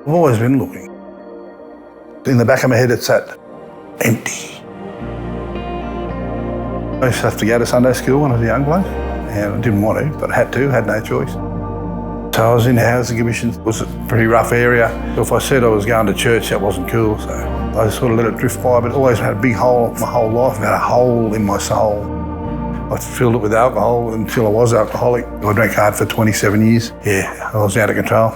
I've always been looking. In the back of my head, it's that empty. I used to have to go to Sunday school when I was a young bloke, and I didn't want to, but I had no choice. So I was in the housing commission. It was a pretty rough area. If I said I was going to church, that wasn't cool, so I sort of let it drift by, but always had a big hole my whole life. I had a hole in my soul. I filled it with alcohol until I was alcoholic. I drank hard for 27 years. Yeah, I was out of control.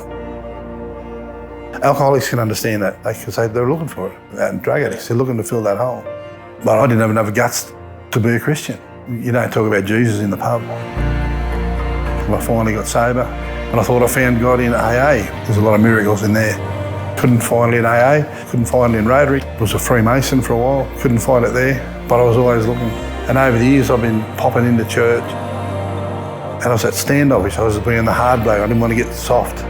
Alcoholics can understand that because they're looking for it. And drug addicts, they're looking to fill that hole. But I didn't have enough guts to be a Christian. You don't talk about Jesus in the pub. I finally got sober and I thought I found God in AA. There's a lot of miracles in there. Couldn't find it in AA, couldn't find it in Rotary. I was a Freemason for a while, couldn't find it there, but I was always looking. And over the years I've been popping into church and I was that standoffish. I was being the hard bloke. I didn't want to get soft.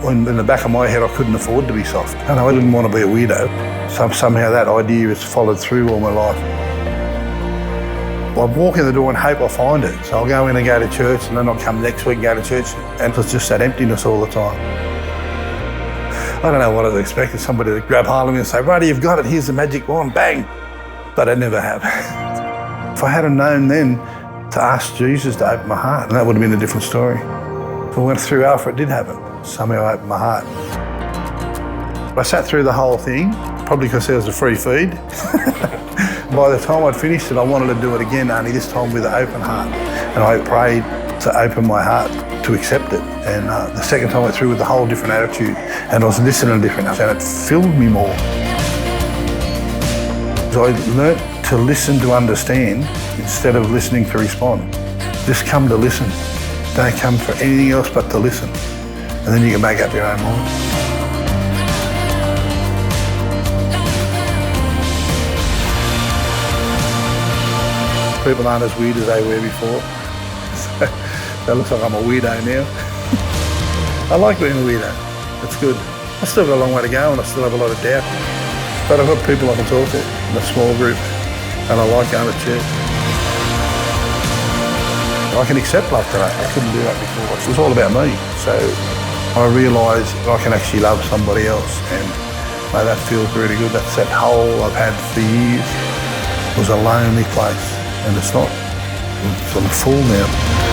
In the back of my head, I couldn't afford to be soft. And I didn't want to be a weirdo. Somehow that idea has followed through all my life. I walk in the door and hope I find it. So I'll go in and go to church and then I'll come next week and go to church. And it's just that emptiness all the time. I don't know what I was expecting, somebody to grab hold of me and say, "Righty, you've got it, here's the magic wand, bang." But it never happened. If I had known then to ask Jesus to open my heart, that would have been a different story. If I went through Alpha, it did happen. Somehow I opened my heart. I sat through the whole thing, probably because there was a free feed. By the time I'd finished it, I wanted to do it again, only this time with an open heart. And I prayed to open my heart to accept it. And the second time I went through with a whole different attitude, and I was listening different, and it filled me more. So I learnt to listen to understand instead of listening to respond. Just come to listen. Don't come for anything else but to listen. And then you can make up your own mind. People aren't as weird as they were before. So that looks like I'm a weirdo now. I like being a weirdo. It's good. I still got a long way to go and I still have a lot of doubt. But I've got people I can talk to in a small group and I like going to church. I can accept love today. I couldn't do that before. It was all about me. So I realised I can actually love somebody else and that feels really good. That's that hole I've had for years. It was a lonely place and it's not. I'm full now.